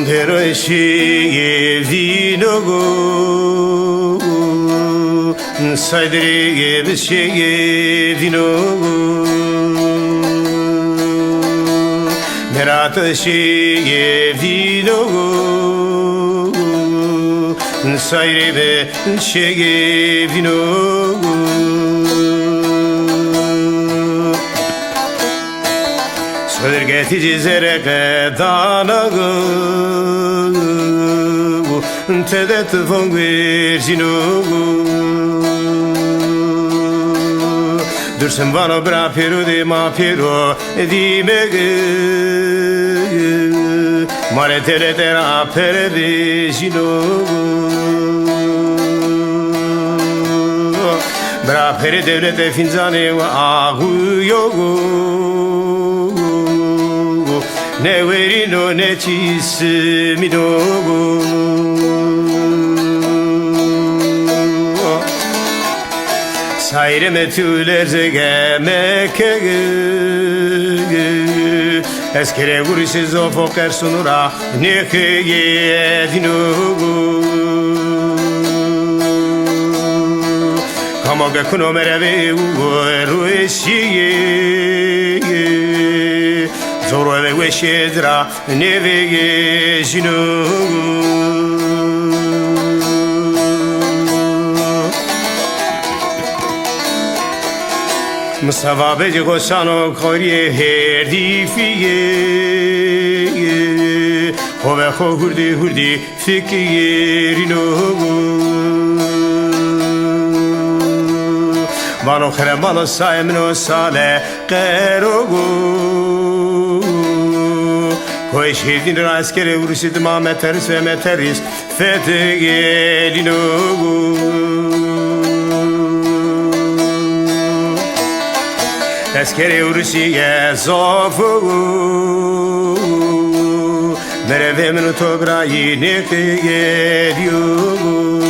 Onderoshi vinogo saydri bişe vinogo Neratashi vinogo saydri bişe vinogo Sırgeti zereke danago Tedet fongvirginogo Dursun bana bra pero de ma pero dimege Mare tere tera pere de jinogo Bra pere devlete finzane agu yogo Ne verino ne çisi minogo Sayreme tüler zegeme kege Eskere vurisiz o foker sunura Ne kege dinogo Kamo gekuno mereve ugo eşiye Zoro ve weşedra nevege jinogo Mustafa beci koşano koriye herdi fiye Hove ho hurdi fikiye rinogo Bano kremano saemno sale kerogo Koy şirdin askere vuruşidim meteris ve meteris Fete gelinogu Askere vuruşiye zofugu Merevemin tograyi neke geliyogu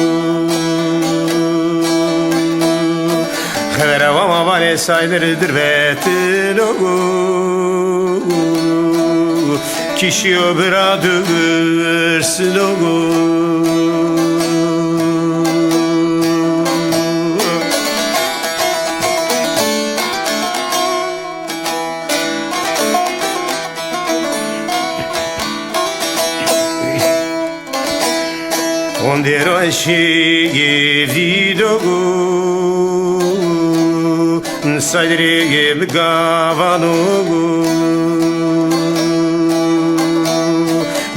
Kheveravama vane saydırdır vetinogu Kişi obra dövürsün ogu Ondero eşiği vidogu Saydırıgı gavanogu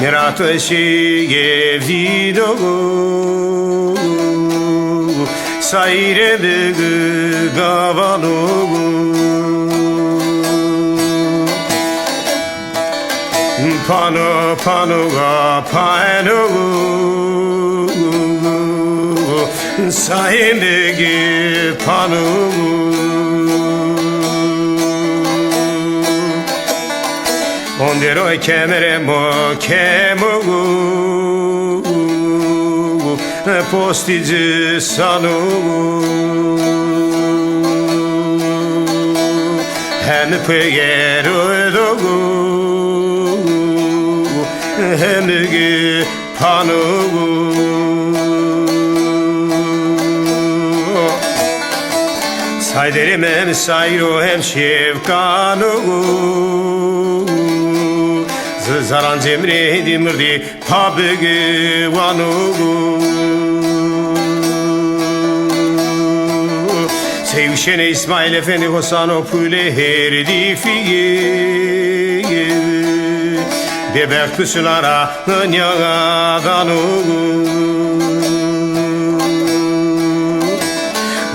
Merato eşiği vidogu Sayrıgı gavanogu Pano ga panogu Saindegi panogu Ondero kemere mo kemogu Postici sanogu Hem peyero dogu Hem de panogu Sayderim hem sayro hem şevkanogu Zızaran cemre dimirdi pabıgı vanogu Sevşene İsmail Efendi Hosano püle herdi fiye Bebek pusulara nyagadan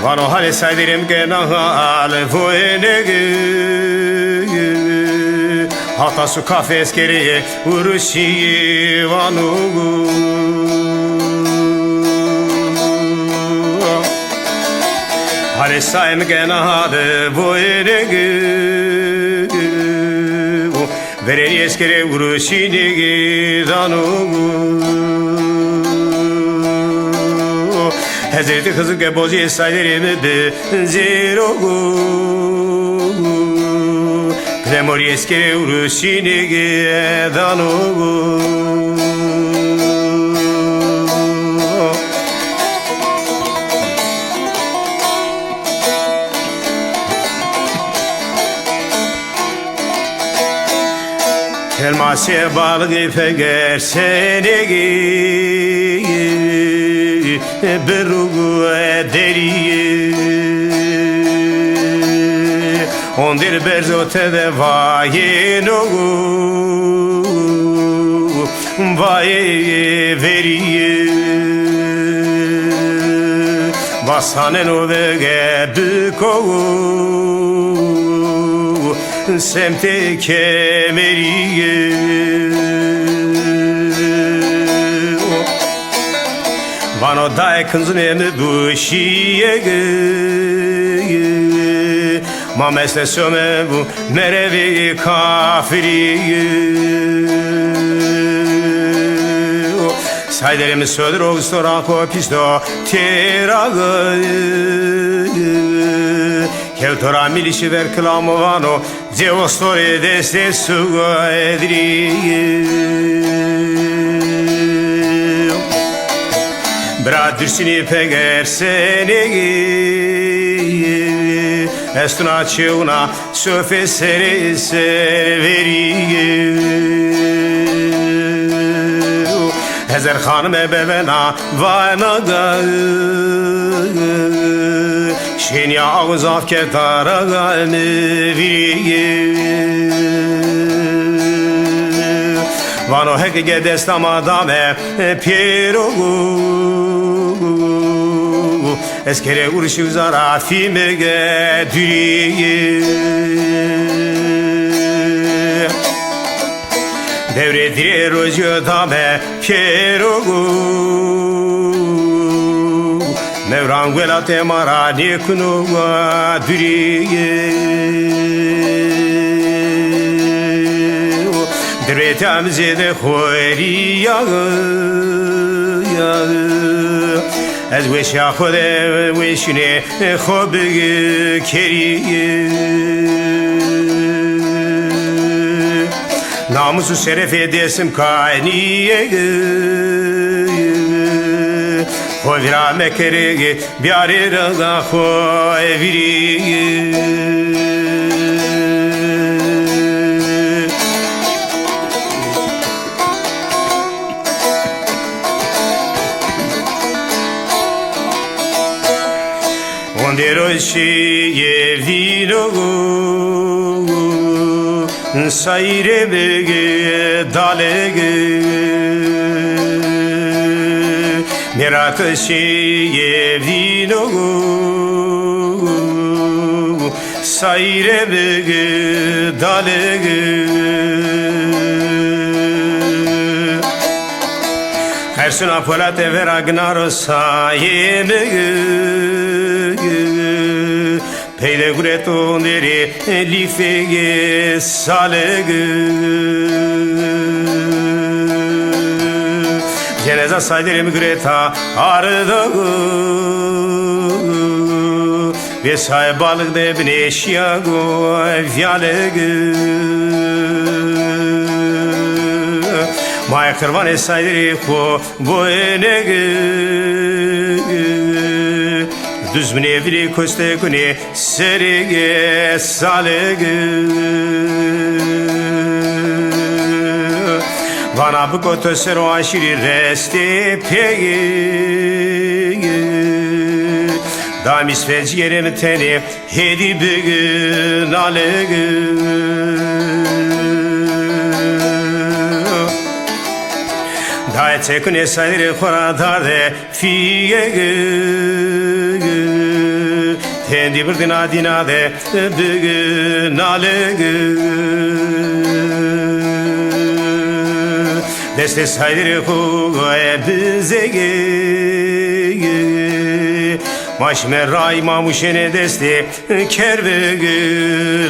Vano hale saydirim genahal voenege Hatta su kafes kereye uruşiye vanogu Hale sayim genahal voenege Vereni eskere uruşinege danogu Hazreti Hızır Gebozi sayderimi benzerogu Premori eskere uruşinege danogu Elmasya balığı peger seni berugu deri ondir berzote de vayeno vaye veri basanen o vege büko semte kemeriye Vano dai kınzını bu şiye ma mesle söme bu merevi kafiri Sayderimi söder o storan ko pisto terağı Kevtora milişi ver kılamo vano Zevo story deste su edri Bra dürsini peger seni Estuna çevuna söfe seri serveri Ezer hanım ebevena vana da Şenya ağız af ketara viri Vano heke gedestama dame pierogu Eskere urşu zara fimege düriye Devre dire rojo dame pierogu Mevran vela temara nekunu düriye Dre temze de khori Ez wish ya khode wish ne khob keriye Namusu şeref edesim kaniye Hovira mekerege biarera da khoviriye Onderoşiye vino Sayre bege dalege Merateşiye vino Sayre bege dalege Hersuna polate vera gnaro sayemege Peyde gureton deri lifege salege Ceneza sayderim greta ardağı Ve say balık de bneşyago vyalege Maya kırvan sayderi ko boenege Düzmün evli köste kuni serige salege Vana bu koto sero aşiri reste pege Damis feci yerim teni hedi bugün alege Dai tekune sayre khora darde fige Tendi bir dina de bugün alege Deste sayre khoye bizege Maşme ray mamuşene deste kervege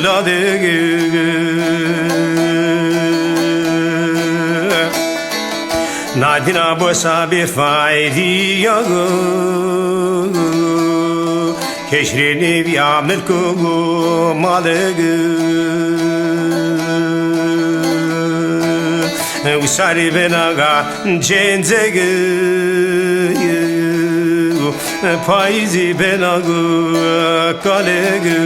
ladege Nadina bosa bir faydi yağı Keşrini vya milku malıgı Usari benaga cenzege Paizi benagu kalege